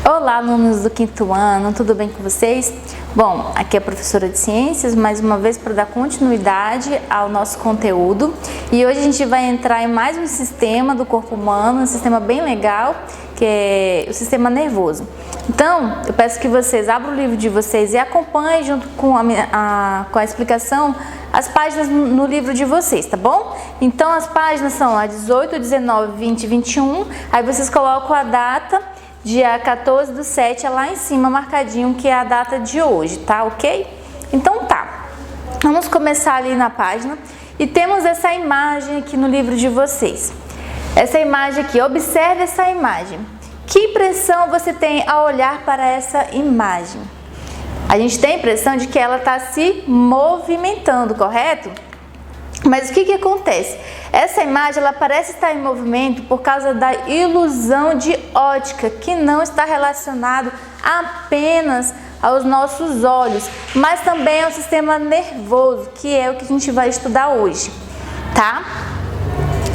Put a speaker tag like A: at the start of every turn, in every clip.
A: Olá, alunos do 5º ano, tudo bem com vocês? Bom, aqui é a professora de Ciências, mais uma vez para dar continuidade ao nosso conteúdo. E hoje a gente vai entrar em mais um sistema do corpo humano, um sistema bem legal, que é o sistema nervoso. Então, eu peço que vocês abram o livro de vocês e acompanhem junto com a explicação as páginas no livro de vocês, tá bom? Então, as páginas são a 18, 19, 20 e 21, aí vocês colocam a data. Dia 14/7 é lá em cima marcadinho, que é a data de hoje, tá ok? Então tá, vamos começar ali na página e temos essa imagem aqui no livro de vocês. Essa imagem aqui, observe essa imagem. Que impressão você tem ao olhar para essa imagem? A gente tem a impressão de que ela está se movimentando, correto? Mas o que acontece? Essa imagem ela parece estar em movimento por causa da ilusão de ótica, que não está relacionado apenas aos nossos olhos, mas também ao sistema nervoso, que é o que a gente vai estudar hoje, tá?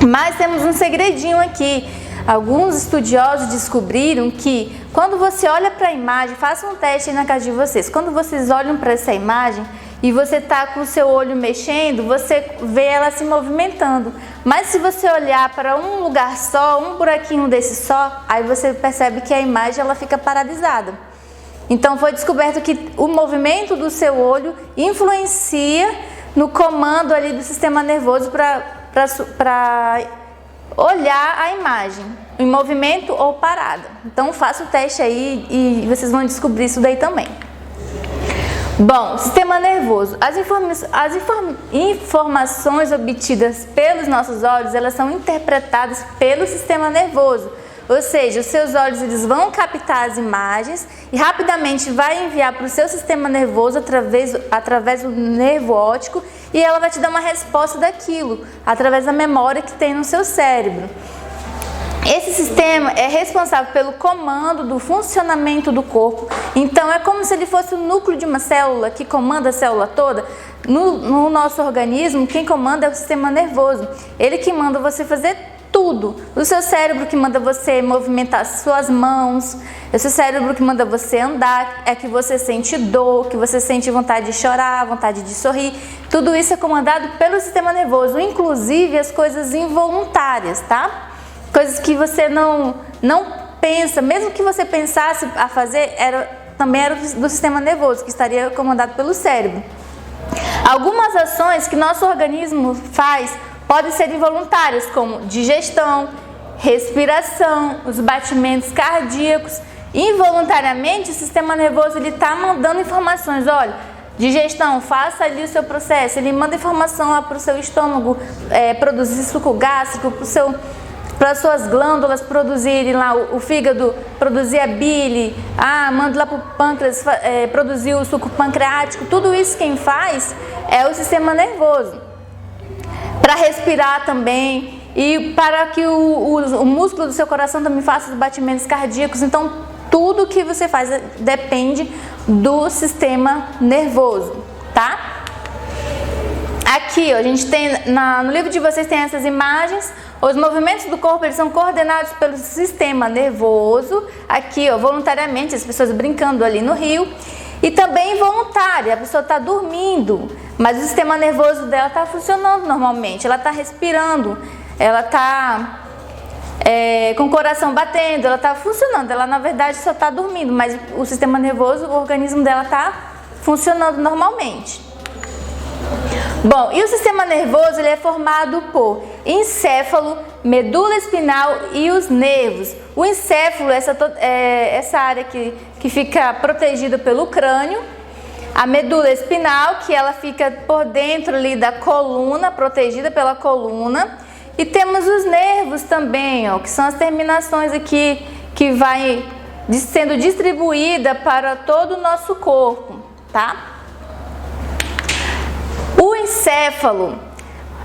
A: Mas temos um segredinho aqui. Alguns estudiosos descobriram que quando você olha para a imagem, faça um teste aí na casa de vocês, quando vocês olham para essa imagem, e você está com o seu olho mexendo, você vê ela se movimentando. Mas se você olhar para um lugar só, um buraquinho desse só, aí você percebe que a imagem ela fica paralisada. Então foi descoberto que o movimento do seu olho influencia no comando ali do sistema nervoso para olhar a imagem, em movimento ou parada. Então faça o teste aí e vocês vão descobrir isso daí também. Bom, sistema nervoso. As informações obtidas pelos nossos olhos, elas são interpretadas pelo sistema nervoso. Ou seja, os seus olhos eles vão captar as imagens e rapidamente vai enviar para o seu sistema nervoso através do nervo óptico e ela vai te dar uma resposta daquilo, através da memória que tem no seu cérebro. Esse sistema é responsável pelo comando do funcionamento do corpo. Então, é como se ele fosse o núcleo de uma célula que comanda a célula toda. No nosso organismo, quem comanda é o sistema nervoso. Ele que manda você fazer tudo. O seu cérebro que manda você movimentar suas mãos. É o seu cérebro que manda você andar. É que você sente dor, que você sente vontade de chorar, vontade de sorrir. Tudo isso é comandado pelo sistema nervoso, inclusive as coisas involuntárias, tá? Coisas que você não pensa, mesmo que você pensasse a fazer, também era do sistema nervoso, que estaria comandado pelo cérebro. Algumas ações que nosso organismo faz podem ser involuntárias, como digestão, respiração, os batimentos cardíacos. Involuntariamente, o sistema nervoso está mandando informações, olha, digestão, faça ali o seu processo, ele manda informação lá para o seu estômago, produzir suco gástrico, para as suas glândulas produzirem lá, o fígado produzir a bile, manda lá para o pâncreas produzir o suco pancreático. Tudo isso quem faz é o sistema nervoso. Para respirar também e para que o músculo do seu coração também faça os batimentos cardíacos. Então, tudo que você faz depende do sistema nervoso, tá? Aqui, ó, a gente tem, no livro de vocês tem essas imagens. Os movimentos do corpo eles são coordenados pelo sistema nervoso. Aqui, ó, voluntariamente, as pessoas brincando ali no rio. E também involuntária, a pessoa está dormindo, mas o sistema nervoso dela está funcionando normalmente. Ela está respirando, ela está com o coração batendo, ela está funcionando. Ela, na verdade, só está dormindo, mas o sistema nervoso, o organismo dela está funcionando normalmente. Bom, e o sistema nervoso ele é formado por encéfalo, medula espinal e os nervos. O encéfalo é essa área que fica protegida pelo crânio. A medula espinal, que ela fica por dentro ali da coluna, protegida pela coluna. E temos os nervos também, ó, que são as terminações aqui que vai sendo distribuída para todo o nosso corpo, tá? O encéfalo,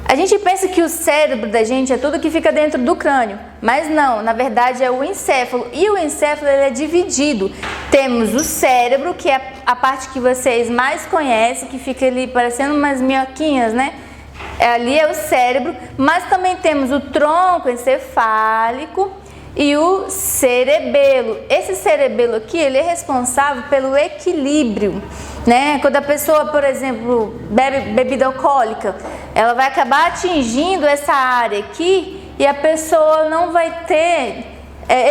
A: A gente pensa que o cérebro da gente é tudo que fica dentro do crânio, mas não, na verdade é o encéfalo. E o encéfalo ele é dividido. Temos o cérebro, que é a parte que vocês mais conhecem, que fica ali parecendo umas minhoquinhas, né? Ali é o cérebro, mas também temos o tronco encefálico e o cerebelo. Esse cerebelo aqui, ele é responsável pelo equilíbrio, né? Quando a pessoa, por exemplo, bebe bebida alcoólica, ela vai acabar atingindo essa área aqui e a pessoa não vai ter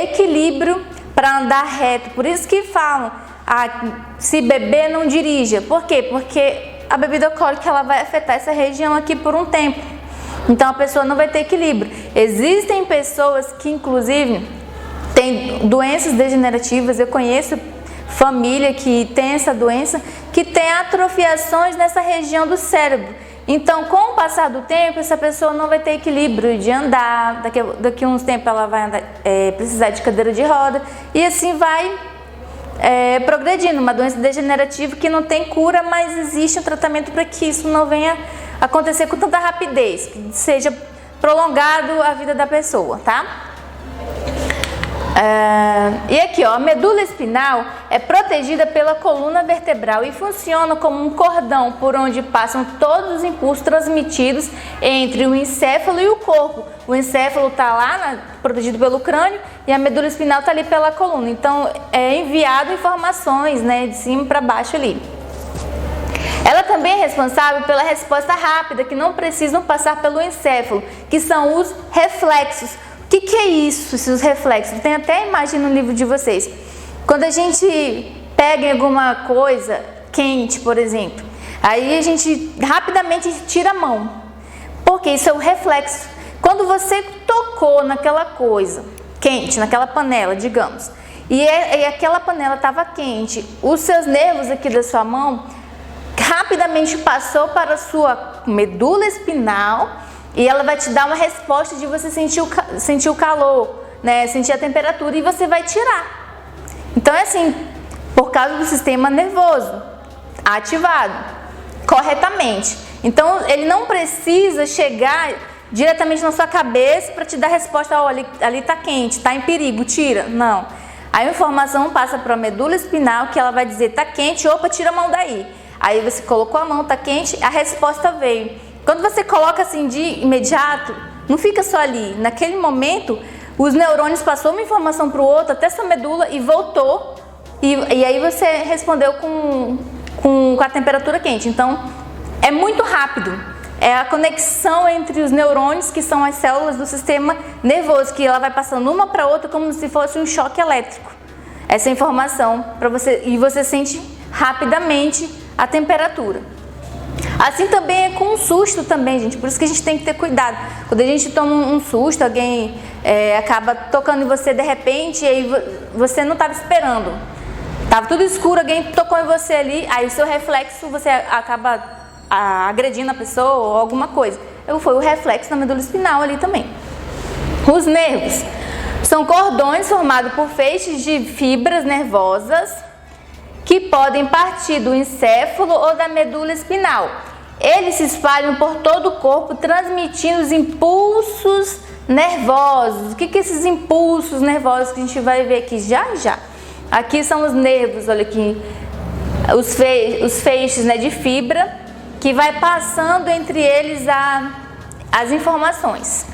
A: equilíbrio para andar reto. Por isso que falam, se beber, não dirija. Por quê? Porque a bebida alcoólica ela vai afetar essa região aqui por um tempo. Então a pessoa não vai ter equilíbrio. Existem pessoas que inclusive têm doenças degenerativas. Eu conheço família que tem essa doença, que tem atrofiações nessa região do cérebro. Então, com o passar do tempo, essa pessoa não vai ter equilíbrio de andar. Daqui a uns tempos ela vai andar, precisar de cadeira de roda e assim vai progredindo. Uma doença degenerativa que não tem cura, mas existe um tratamento para que isso não venha acontecer com tanta rapidez, que seja prolongado a vida da pessoa, tá? E aqui, ó, a medula espinal é protegida pela coluna vertebral e funciona como um cordão por onde passam todos os impulsos transmitidos entre o encéfalo e o corpo. O encéfalo está lá protegido pelo crânio e a medula espinal está ali pela coluna. Então, é enviado informações, né, de cima para baixo ali. Ela também é responsável pela resposta rápida, que não precisam passar pelo encéfalo, que são os reflexos. O que é isso, esses reflexos? Tem até a imagem no livro de vocês. Quando a gente pega alguma coisa quente, por exemplo, aí a gente rapidamente tira a mão, porque isso é o reflexo. Quando você tocou naquela coisa quente, naquela panela, digamos, e aquela panela estava quente, os seus nervos aqui da sua mão rapidamente passou para a sua medula espinal e ela vai te dar uma resposta de você sentir o calor, né? Sentir a temperatura e você vai tirar. Então é assim, por causa do sistema nervoso ativado corretamente. Então ele não precisa chegar diretamente na sua cabeça para te dar a resposta, olha, ali está quente, está em perigo, tira. Não. A informação passa para a medula espinal que ela vai dizer, está quente, opa, tira a mão daí. Aí você colocou a mão, está quente, a resposta veio. Quando você coloca assim de imediato, não fica só ali. Naquele momento, os neurônios passou uma informação para o outro, até essa medula, e voltou. E aí você respondeu com a temperatura quente. Então, é muito rápido. É a conexão entre os neurônios, que são as células do sistema nervoso, que ela vai passando uma para outra como se fosse um choque elétrico. Essa informação para você, e você sente rapidamente a temperatura. Assim também é com um susto também, gente. Por isso que a gente tem que ter cuidado. Quando a gente toma um susto, alguém acaba tocando em você de repente, e aí você não estava esperando. Estava tudo escuro, alguém tocou em você ali, aí o seu reflexo, você acaba agredindo a pessoa ou alguma coisa. Foi o reflexo da medula espinal ali também. Os nervos são cordões formados por feixes de fibras nervosas que podem partir do encéfalo ou da medula espinal. Eles se espalham por todo o corpo, transmitindo os impulsos nervosos. O que é esses impulsos nervosos que a gente vai ver aqui já já? Aqui são os nervos, olha aqui, os feixes, né, de fibra, que vai passando entre eles as informações.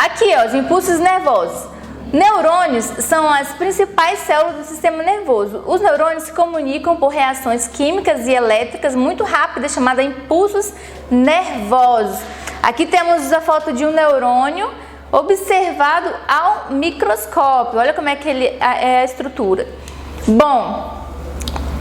A: Aqui, ó, os impulsos nervosos. Neurônios são as principais células do sistema nervoso. Os neurônios se comunicam por reações químicas e elétricas muito rápidas, chamadas impulsos nervosos. Aqui temos a foto de um neurônio observado ao microscópio. Olha como é que é a estrutura. Bom,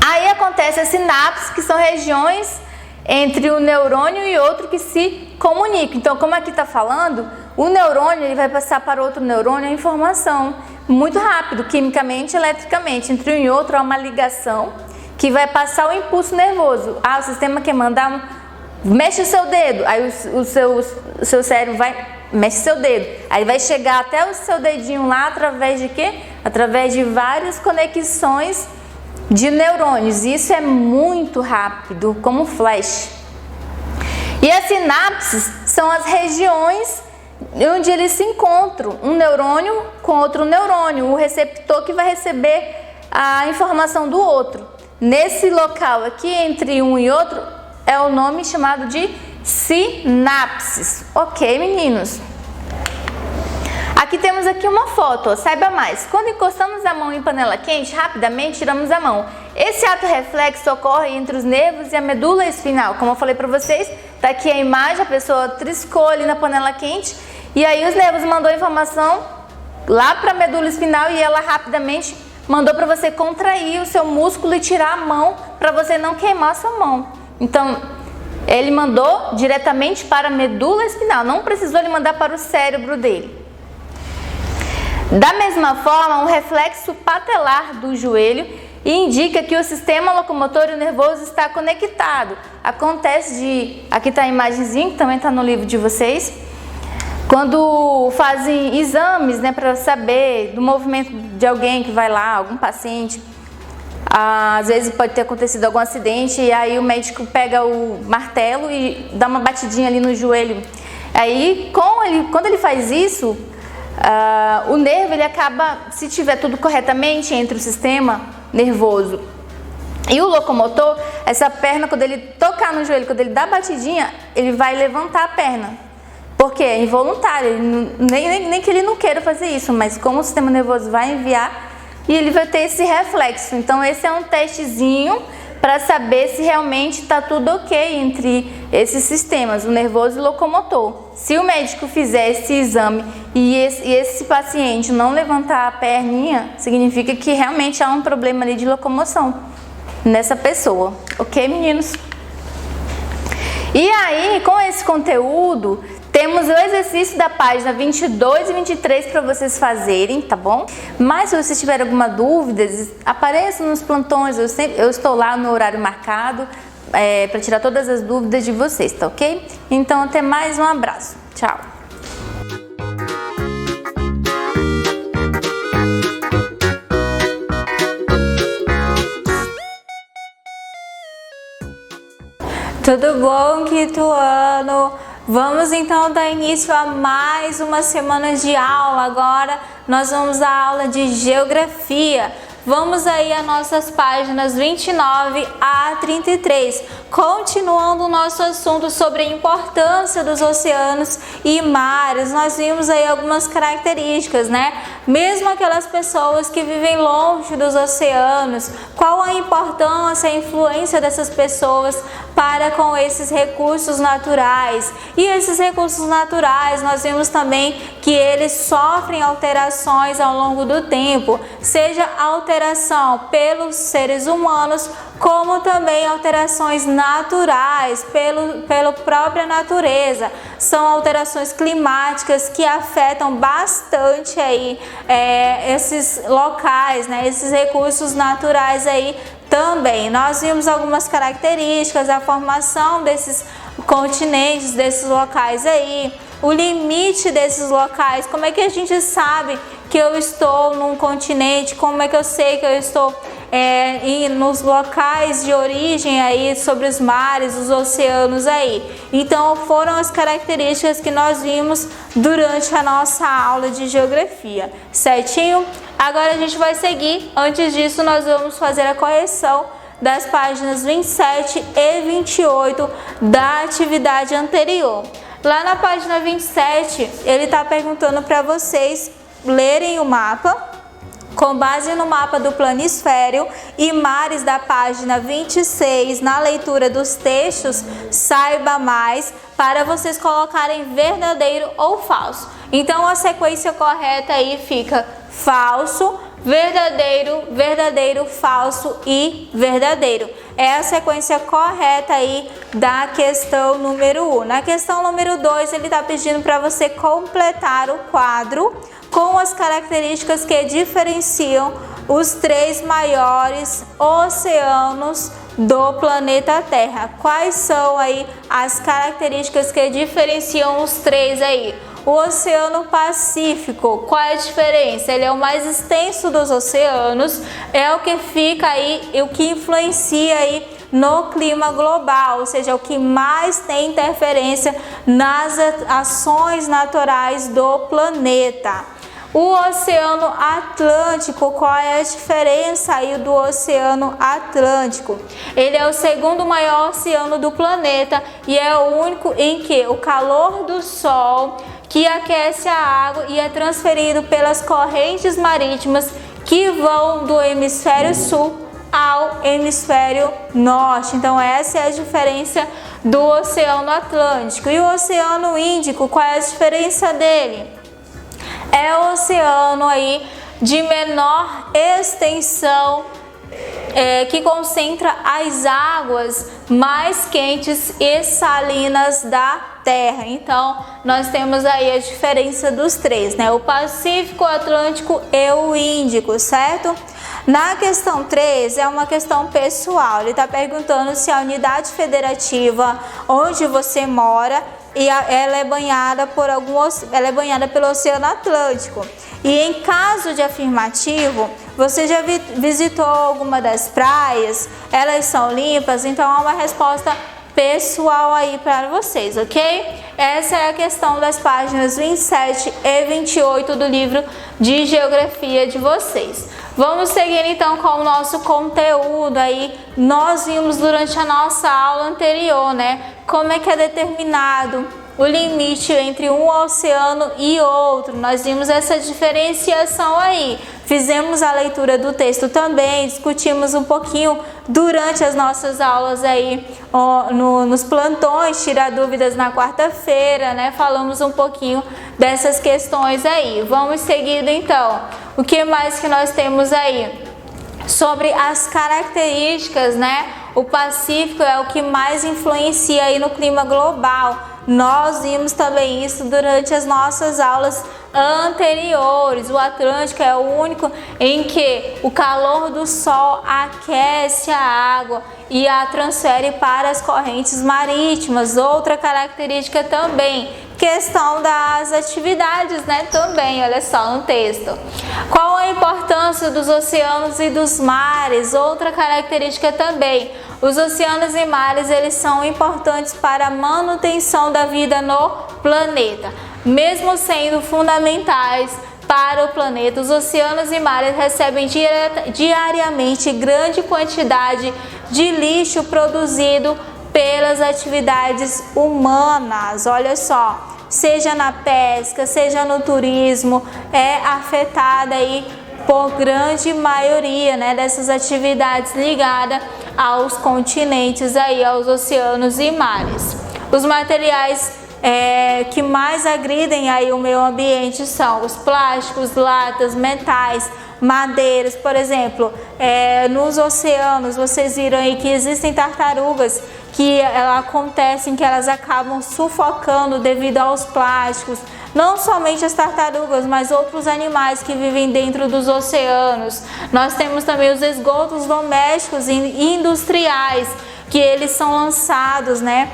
A: aí acontece as sinapses, que são regiões entre um neurônio e outro que se comunicam. Então, como aqui está falando, o neurônio ele vai passar para outro neurônio a informação muito rápido, quimicamente e eletricamente. Entre um e outro há uma ligação que vai passar o impulso nervoso. O sistema quer mandar, mexe o seu dedo, aí o seu cérebro mexe seu dedo. Aí vai chegar até o seu dedinho lá através de quê? Através de várias conexões de neurônios. Isso é muito rápido, como flash. E as sinapses são as regiões onde eles se encontram, um neurônio com outro neurônio, o receptor que vai receber a informação do outro. Nesse local aqui, entre um e outro, é o nome chamado de sinapses. Ok, meninos? Aqui temos aqui uma foto, ó, saiba mais. Quando encostamos a mão em panela quente, rapidamente tiramos a mão. Esse ato reflexo ocorre entre os nervos e a medula espinhal. Como eu falei para vocês, tá aqui a imagem, a pessoa triscou ali na panela quente e aí os nervos mandou a informação lá para a medula espinhal e ela rapidamente mandou para você contrair o seu músculo e tirar a mão para você não queimar a sua mão. Então, ele mandou diretamente para a medula espinal, não precisou ele mandar para o cérebro dele. Da mesma forma, um reflexo patelar do joelho indica que o sistema locomotor e o nervoso está conectado. Acontece aqui está a imagenzinha que também está no livro de vocês, quando fazem exames, né, para saber do movimento de alguém que vai lá, algum paciente. Às vezes pode ter acontecido algum acidente e aí o médico pega o martelo e dá uma batidinha ali no joelho. Aí, quando ele faz isso, o nervo ele acaba, se tiver tudo corretamente entre o sistema nervoso e o locomotor, essa perna, quando ele tocar no joelho, quando ele dá a batidinha, ele vai levantar a perna. Porque é involuntário, nem que ele não queira fazer isso, mas como o sistema nervoso vai enviar, e ele vai ter esse reflexo. Então esse é um testezinho para saber se realmente está tudo ok entre esses sistemas, o nervoso e o locomotor. Se o médico fizer esse exame e esse paciente não levantar a perninha, significa que realmente há um problema ali de locomoção nessa pessoa. Ok, meninos? E aí, com esse conteúdo, temos o exercício da página 22 e 23 para vocês fazerem, tá bom? Mas se vocês tiverem alguma dúvida, apareçam nos plantões, eu estou lá no horário marcado para tirar todas as dúvidas de vocês, tá ok? Então até mais, um abraço, tchau! Tudo bom, quinto ano? Vamos então dar início a mais uma semana de aula. Agora nós vamos à aula de geografia. Vamos aí às nossas páginas 29 a 33, continuando o nosso assunto sobre a importância dos oceanos e mares. Nós vimos aí algumas características, né? Mesmo aquelas pessoas que vivem longe dos oceanos, qual a importância, a influência dessas pessoas para com esses recursos naturais. E esses recursos naturais, nós vimos também que eles sofrem alterações ao longo do tempo, seja alteração pelos seres humanos, como também alterações naturais pela própria natureza. São alterações climáticas que afetam bastante aí esses locais, né, esses recursos naturais aí também. Nós vimos algumas características, a formação desses continentes, desses locais aí, o limite desses locais, como é que a gente sabe que eu estou num continente, como é que eu sei que eu estou nos locais de origem aí, sobre os mares, os oceanos aí. Então foram as características que nós vimos durante a nossa aula de geografia, certinho? Agora a gente vai seguir, antes disso nós vamos fazer a correção das páginas 27 e 28 da atividade anterior. Lá na página 27, ele está perguntando para vocês lerem o mapa, com base no mapa do planisfério e mares da página 26, na leitura dos textos, saiba mais, para vocês colocarem verdadeiro ou falso. Então a sequência correta aí fica falso, verdadeiro, verdadeiro, falso e verdadeiro. É a sequência correta aí da questão número 1. Na questão número 2, ele está pedindo para você completar o quadro com as características que diferenciam os 3 maiores oceanos do planeta Terra. Quais são aí as características que diferenciam os 3 aí? O Oceano Pacífico, qual é a diferença? Ele é o mais extenso dos oceanos, é o que fica aí, o que influencia aí no clima global, ou seja, o que mais tem interferência nas ações naturais do planeta. O Oceano Atlântico, qual é a diferença aí do Oceano Atlântico? Ele é o segundo maior oceano do planeta e é o único em que o calor do Sol que aquece a água e é transferido pelas correntes marítimas que vão do hemisfério sul ao hemisfério norte. Então essa é a diferença do Oceano Atlântico. E o Oceano Índico, qual é a diferença dele? É o oceano aí de menor extensão, que concentra as águas mais quentes e salinas da Terra. Então, nós temos aí a diferença dos três, né? O Pacífico, o Atlântico e o Índico, certo? Na questão 3, é uma questão pessoal. Ele está perguntando se a unidade federativa onde você mora ela é banhada pelo Oceano Atlântico. E em caso de afirmativo, você já visitou alguma das praias? Elas são limpas? Então é uma resposta pessoal aí para vocês, ok? Essa é a questão das páginas 27 e 28 do livro de Geografia de vocês. Vamos seguir então com o nosso conteúdo aí. Nós vimos durante a nossa aula anterior, né? Como é que é determinado o limite entre um oceano e outro. Nós vimos essa diferenciação aí. Fizemos a leitura do texto também, discutimos um pouquinho durante as nossas aulas aí, nos plantões, tirar dúvidas na quarta-feira, né? Falamos um pouquinho dessas questões aí. Vamos seguindo então. O que mais que nós temos aí? Sobre as características, né? O Pacífico é o que mais influencia aí no clima global. Nós vimos também isso durante as nossas aulas anteriores. O Atlântico é o único em que o calor do Sol aquece a água e a transfere para as correntes marítimas. Outra característica também, questão das atividades, né? Também, olha só no texto. Qual a importância dos oceanos e dos mares? Outra característica também. Os oceanos e mares, eles são importantes para a manutenção da vida no planeta. Mesmo sendo fundamentais para o planeta, os oceanos e mares recebem diariamente grande quantidade de lixo produzido pelas atividades humanas. Olha só, seja na pesca, seja no turismo, é afetada aí por grande maioria, né, dessas atividades ligadas aos continentes, aí, aos oceanos e mares. Os materiais que mais agridem aí o meio ambiente são os plásticos, latas, metais, madeiras. Por exemplo, nos oceanos, vocês viram aí que existem tartarugas que acontecem que elas acabam sufocando devido aos plásticos. Não somente as tartarugas, mas outros animais que vivem dentro dos oceanos. Nós temos também os esgotos domésticos e industriais, que eles são lançados, né,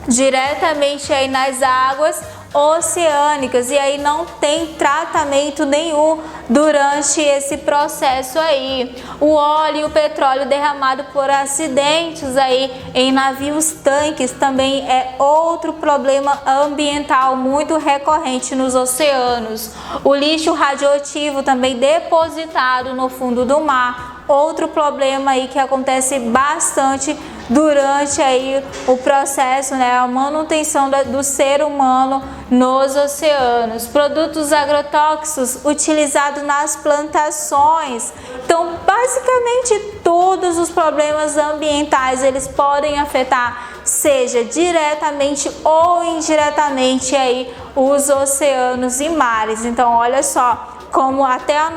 A: diretamente aí nas águas oceânicas, e aí não tem tratamento nenhum durante esse processo aí. O óleo e o petróleo derramado por acidentes aí em navios tanques também é outro problema ambiental muito recorrente nos oceanos. O lixo radioativo também depositado no fundo do mar, outro problema aí que acontece bastante durante aí o processo, né, a manutenção do ser humano nos oceanos. Produtos agrotóxicos utilizados nas plantações. Então, basicamente todos os problemas ambientais, eles podem afetar, seja diretamente ou indiretamente aí os oceanos e mares. Então, olha só como até o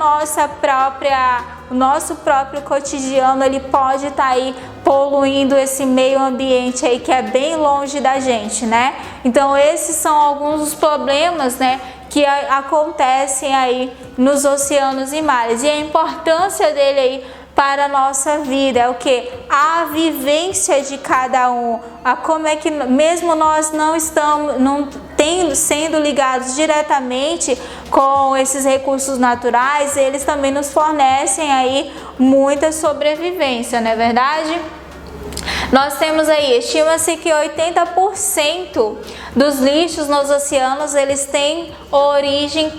A: nosso próprio cotidiano, ele pode estar aí poluindo esse meio ambiente aí que é bem longe da gente, né? Então esses são alguns dos problemas, né, que acontecem aí nos oceanos e mares. E a importância dele aí para a nossa vida é o que? A vivência de cada um. Como é que mesmo nós não sendo ligados diretamente com esses recursos naturais, eles também nos fornecem aí muita sobrevivência, não é verdade? Nós temos aí, estima-se que 80% dos lixos nos oceanos, eles têm origem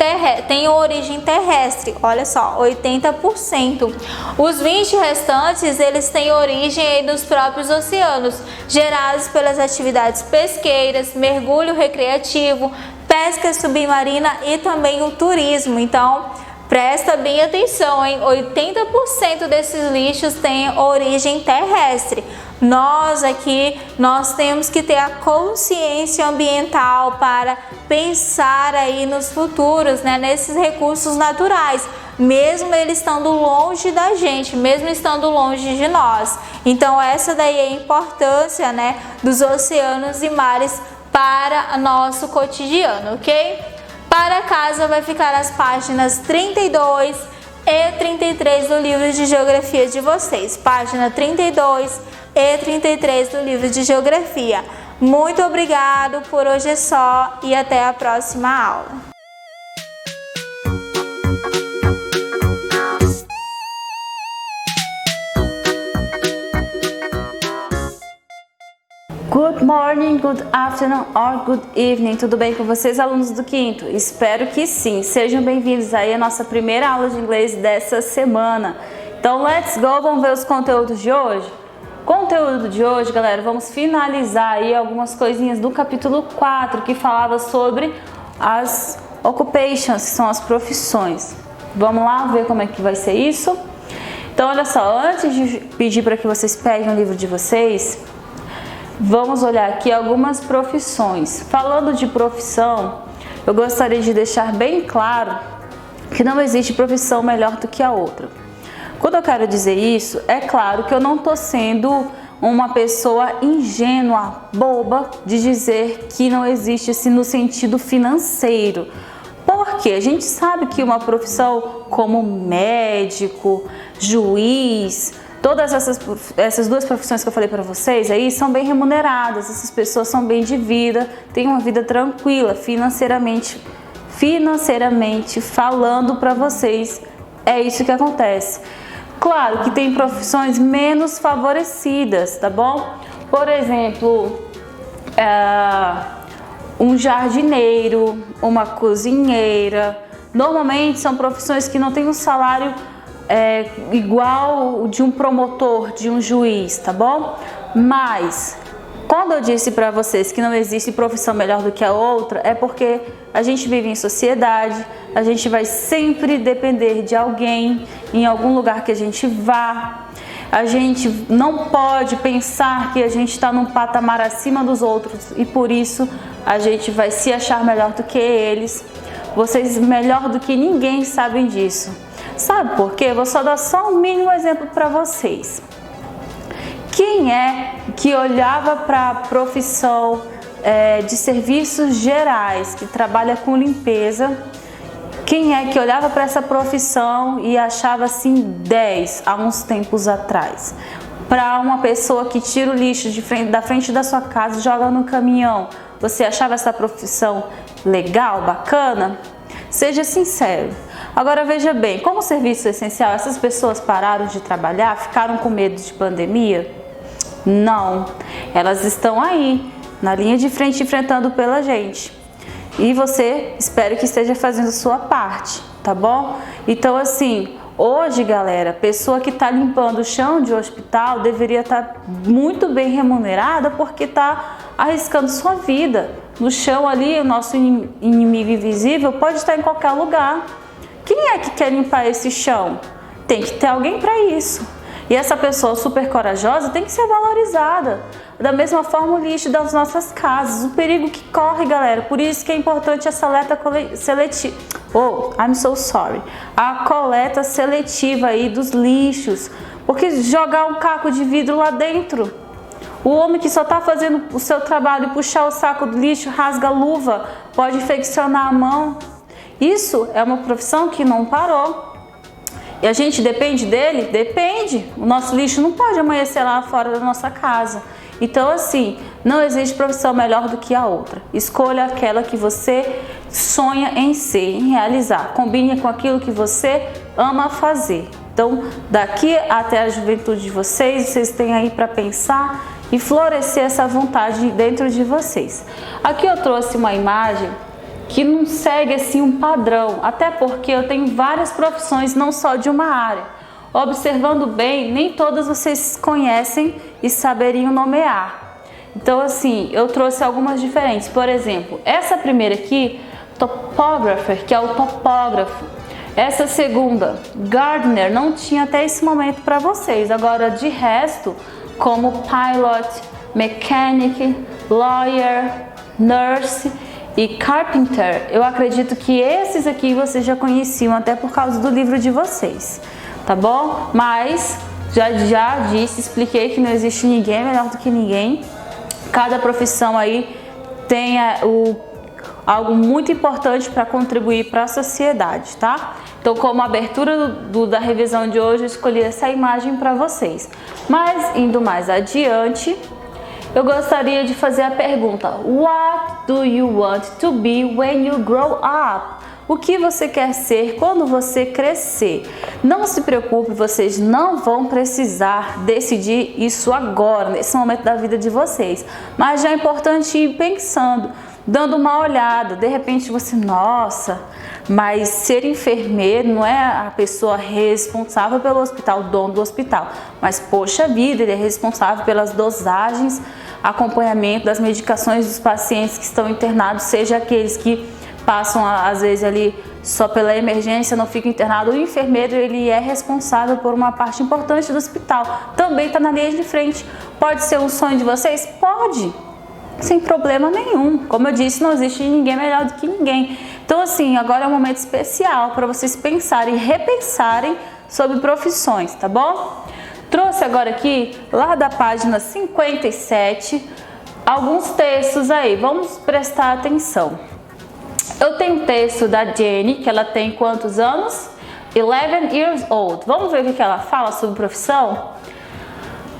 A: terrestre. Olha só, 80%. Os 20 restantes, eles têm origem aí dos próprios oceanos, gerados pelas atividades pesqueiras, mergulho recreativo, pesca submarina e também o turismo. Então, presta bem atenção, hein? 80% desses lixos têm origem terrestre. Nós aqui, nós temos que ter a consciência ambiental para pensar aí nos futuros, né? Nesses recursos naturais, mesmo eles estando longe da gente, mesmo estando longe de nós. Então essa daí é a importância, né, dos oceanos e mares para nosso cotidiano, ok? Para casa vai ficar as páginas 32 e 33 do livro de geografia de vocês. Página 32 e 33 do livro de geografia. Muito obrigado, por hoje é só e até a próxima aula. Good morning, good afternoon or good evening. Tudo bem com vocês, alunos do quinto? Espero que sim. Sejam bem-vindos aí à nossa primeira aula de inglês dessa semana. Então, let's go, vamos ver os conteúdos de hoje? Conteúdo de hoje, galera, vamos finalizar aí algumas coisinhas do capítulo 4, que falava sobre as occupations, que são as profissões. Vamos lá ver como é que vai ser isso? Então, olha só, antes de pedir para que vocês peguem o livro de vocês, vamos olhar aqui algumas profissões. Falando de profissão, eu gostaria de deixar bem claro que não existe profissão melhor do que a outra. Quando eu quero dizer isso, é claro que eu não estou sendo uma pessoa ingênua, boba, de dizer que não existe assim no sentido financeiro. Porque a gente sabe que uma profissão como médico, juiz, todas essas duas profissões que eu falei para vocês aí são bem remuneradas, essas pessoas são bem de vida, têm uma vida tranquila, financeiramente falando para vocês, é isso que acontece. Claro que tem profissões menos favorecidas, tá bom? Por exemplo, um jardineiro, uma cozinheira, normalmente são profissões que não têm um salário igual de um promotor, de um juiz, tá bom? Mas quando eu disse para vocês que não existe profissão melhor do que a outra, é porque a gente vive em sociedade, a gente vai sempre depender de alguém em algum lugar que a gente vá. A gente não pode pensar que a gente está num patamar acima dos outros e por isso a gente vai se achar melhor do que eles. Vocês melhor do que ninguém sabem disso. Sabe por quê? Vou só dar só um mínimo exemplo para vocês. Quem é que olhava para a profissão de serviços gerais, que trabalha com limpeza? Quem é que olhava para essa profissão e achava assim 10 há uns tempos atrás? Para uma pessoa que tira o lixo da frente da sua casa e joga no caminhão, você achava essa profissão legal, bacana? Seja sincero. Agora veja bem, como serviço essencial, essas pessoas pararam de trabalhar, ficaram com medo de pandemia? Não, elas estão aí, na linha de frente, enfrentando pela gente. E você, espero que esteja fazendo a sua parte, tá bom? Então assim, hoje galera, pessoa que está limpando o chão de hospital deveria estar muito bem remunerada porque está arriscando sua vida. No chão ali, o nosso inimigo invisível pode estar em qualquer lugar. Quem é que quer limpar esse chão? Tem que ter alguém para isso. E essa pessoa super corajosa tem que ser valorizada. Da mesma forma o lixo das nossas casas, o perigo que corre, galera. Por isso que é importante essa coleta seletiva. Oh, I'm so sorry. A coleta seletiva aí dos lixos. Porque jogar um caco de vidro lá dentro, o homem que só está fazendo o seu trabalho e puxar o saco do lixo, rasga a luva, pode infeccionar a mão. Isso é uma profissão que não parou. E a gente depende dele? Depende. O nosso lixo não pode amanhecer lá fora da nossa casa. Então assim, não existe profissão melhor do que a outra. Escolha aquela que você sonha em ser, em realizar. Combine com aquilo que você ama fazer. Então, daqui até a juventude de vocês têm aí para pensar
B: e florescer essa vontade dentro de vocês. Aqui eu trouxe uma imagem que não segue assim um padrão, até porque eu tenho várias profissões, não só de uma área. Observando bem, nem todas vocês conhecem e saberiam nomear. Então assim, eu trouxe algumas diferentes. Por exemplo, essa primeira aqui, topographer, que é o topógrafo. Essa segunda, gardener, não tinha até esse momento para vocês. Agora, de resto, como pilot, mechanic, lawyer, nurse e carpenter, eu acredito que esses aqui vocês já conheciam até por causa do livro de vocês, tá bom? Mas já disse, expliquei que não existe ninguém melhor do que ninguém. Cada profissão aí tem algo muito importante para contribuir para a sociedade, tá? Então, como abertura da revisão de hoje, eu escolhi essa imagem para vocês. Mas, indo mais adiante, eu gostaria de fazer a pergunta: What do you want to be when you grow up? O que você quer ser quando você crescer? Não se preocupe, vocês não vão precisar decidir isso agora, nesse momento da vida de vocês. Mas já é importante ir pensando, dando uma olhada. De repente você, nossa, mas ser enfermeiro não é a pessoa responsável pelo hospital, o dono do hospital. Mas, poxa vida, ele é responsável pelas dosagens, acompanhamento das medicações dos pacientes que estão internados, seja aqueles que passam às vezes ali só pela emergência, não fica internado. O enfermeiro, ele é responsável por uma parte importante do hospital. Também está na linha de frente. Pode ser um sonho de vocês? Pode, sem problema nenhum. Como eu disse, não existe ninguém melhor do que ninguém. Então assim, agora é um momento especial para vocês pensarem e repensarem sobre profissões, tá bom? Trouxe agora aqui, lá da página 57, alguns textos aí. Vamos prestar atenção. Eu tenho um texto da Jenny, que ela tem quantos anos? 11 years old. Vamos ver o que ela fala sobre profissão?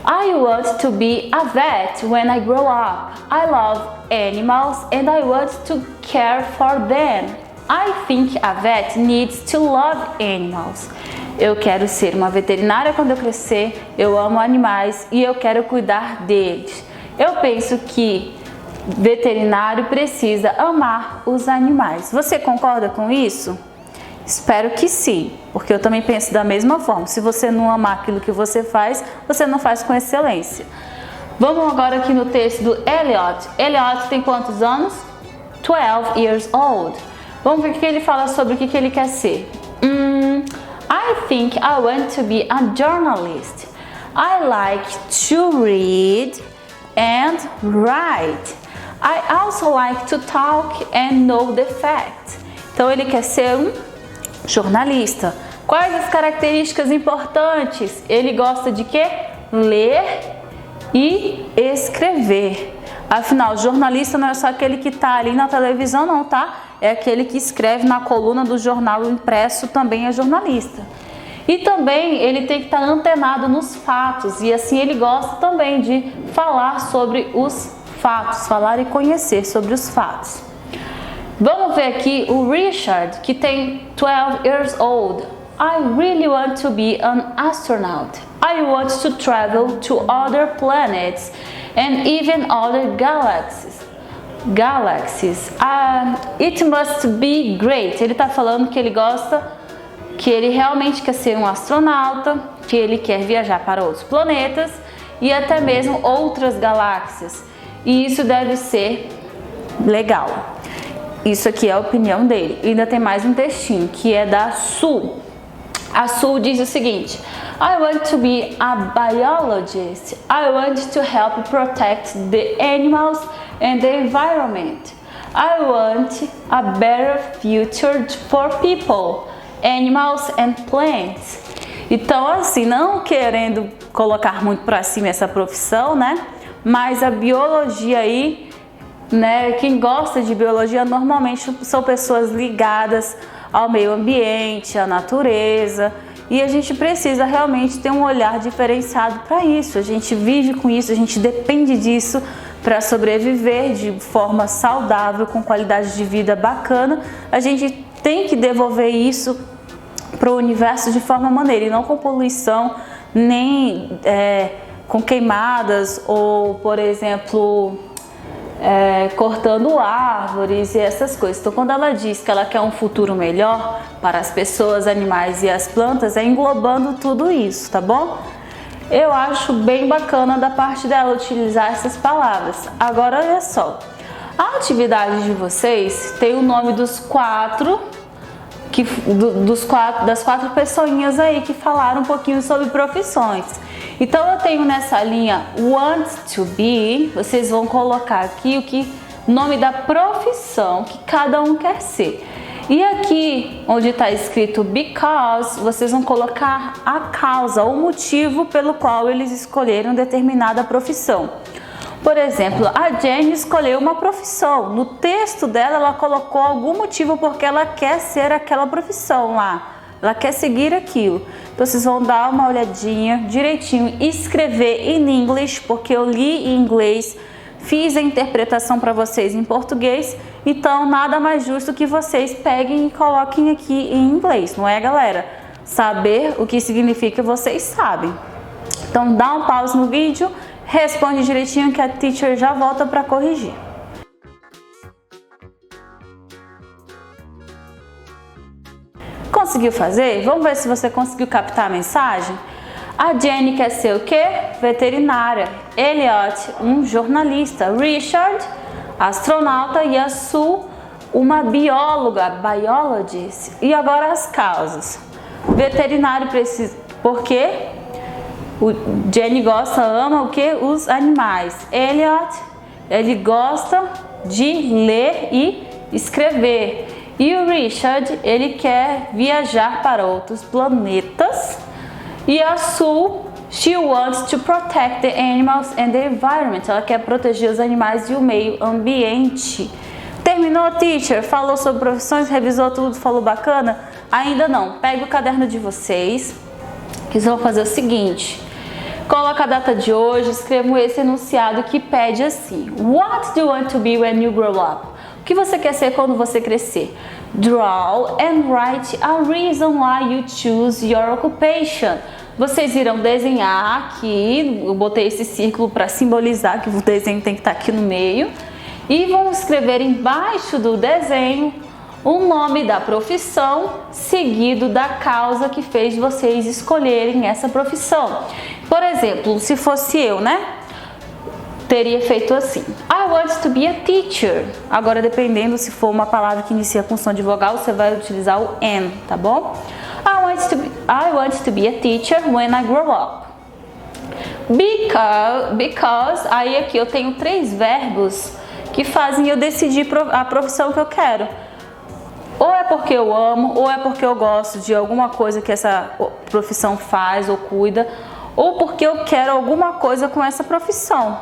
B: I want to be a vet when I grow up. I love animals and I want to care for them. I think a vet needs to love animals. Eu quero ser uma veterinária quando eu crescer. Eu amo animais e eu quero cuidar deles. Eu penso que veterinário precisa amar os animais. Você concorda com isso? Espero que sim, porque eu também penso da mesma forma. Se você não amar aquilo que você não faz com excelência. Vamos agora aqui no texto do Elliot. Elliot tem quantos anos? 12 years old. Vamos ver o que ele fala sobre o que ele quer ser. I think I want to be a journalist. I like to read and write. I also like to talk and know the facts. Então ele quer ser um jornalista. Quais as características importantes? Ele gosta de quê? Ler e escrever. Afinal, jornalista não é só aquele que está ali na televisão, não, tá? É aquele que escreve na coluna do jornal impresso, também é jornalista. E também ele tem que estar antenado nos fatos, e assim ele gosta também de falar sobre os fatos, falar e conhecer sobre os fatos. Vamos ver aqui o Richard, que tem 12 years old. I really want to be an astronaut. I want to travel to other planets and even other galaxies. It must be great. Ele está falando que ele gosta, que ele realmente quer ser um astronauta, que ele quer viajar para outros planetas e até mesmo outras galáxias. E isso deve ser legal. Isso aqui é a opinião dele. E ainda tem mais um textinho, que é da Sue. A Sue diz o seguinte: I want to be a biologist. I want to help protect the animals and the environment. I want a better future for people, animals and plants. Então, assim, não querendo colocar muito para cima essa profissão, né? Mas a biologia aí, né? Quem gosta de biologia normalmente são pessoas ligadas ao meio ambiente, à natureza. E a gente precisa realmente ter um olhar diferenciado para isso. A gente vive com isso, a gente depende disso para sobreviver de forma saudável, com qualidade de vida bacana. A gente tem que devolver isso para o universo de forma maneira e não com poluição, nem com queimadas ou, por exemplo, cortando árvores e essas coisas. Então, quando ela diz que ela quer um futuro melhor para as pessoas, animais e as plantas, é englobando tudo isso, tá bom? Eu acho bem bacana da parte dela utilizar essas palavras. Agora, olha só. A atividade de vocês tem o nome dos das quatro pessoinhas aí que falaram um pouquinho sobre profissões. Então eu tenho nessa linha want to be, vocês vão colocar aqui o nome da profissão que cada um quer ser. E aqui onde está escrito because, vocês vão colocar a causa, o motivo pelo qual eles escolheram determinada profissão. Por exemplo, a Jenny escolheu uma profissão. No texto dela, ela colocou algum motivo porque ela quer ser aquela profissão lá. Ela quer seguir aquilo. Então, vocês vão dar uma olhadinha direitinho, escrever em inglês, porque eu li em inglês, fiz a interpretação para vocês em português. Então, nada mais justo que vocês peguem e coloquem aqui em inglês, não é, galera? Saber o que significa, vocês sabem. Então, dá um pause no vídeo. Responde direitinho que a teacher já volta para corrigir. Conseguiu fazer? Vamos ver se você conseguiu captar a mensagem? A Jenny quer ser o quê? Veterinária. Elliot, um jornalista. Richard, astronauta. E a Sue, uma bióloga, biologist. E agora as causas. Veterinário precisa... Por quê? O Jenny ama o que? Os animais. Elliot, ele gosta de ler e escrever. E o Richard, ele quer viajar para outros planetas. E a Sue, she wants to protect the animals and the environment. Ela quer proteger os animais e o meio ambiente. Terminou, teacher? Falou sobre profissões, revisou tudo, falou bacana? Ainda não. Pega o caderno de vocês, que vocês vão fazer o seguinte. Coloca a data de hoje, escreva esse enunciado que pede assim. What do you want to be when you grow up? O que você quer ser quando você crescer? Draw and write a reason why you choose your occupation. Vocês irão desenhar aqui, eu botei esse círculo para simbolizar que o desenho tem que estar aqui no meio. E vão escrever embaixo do desenho o nome da profissão, seguido da causa que fez vocês escolherem essa profissão. Por exemplo, se fosse eu, né? Teria feito assim. I want to be a teacher. Agora, dependendo se for uma palavra que inicia com som de vogal, você vai utilizar o N, tá bom? I want to be a teacher when I grow up. Because, aí aqui eu tenho 3 verbos que fazem eu decidir a profissão que eu quero. Ou é porque eu amo, ou é porque eu gosto de alguma coisa que essa profissão faz ou cuida, ou porque eu quero alguma coisa com essa profissão.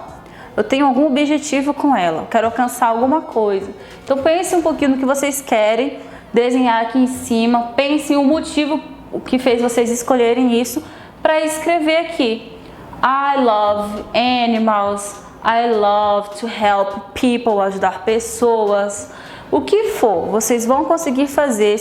B: Eu tenho algum objetivo com ela, eu quero alcançar alguma coisa. Então pense um pouquinho no que vocês querem desenhar aqui em cima, pense o motivo que fez vocês escolherem isso para escrever aqui. I love animals, I love to help people, ajudar pessoas. O que for, vocês vão conseguir fazer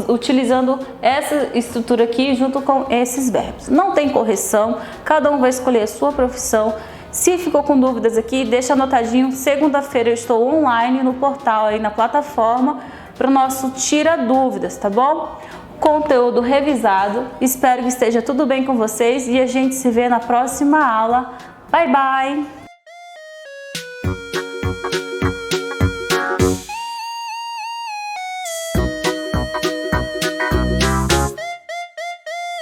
B: utilizando essa estrutura aqui junto com esses verbos. Não tem correção, cada um vai escolher a sua profissão. Se ficou com dúvidas aqui, deixa anotadinho. Segunda-feira eu estou online no portal, aí na plataforma, para o nosso Tira Dúvidas, tá bom? Conteúdo revisado. Espero que esteja tudo bem com vocês e a gente se vê na próxima aula. Bye, bye!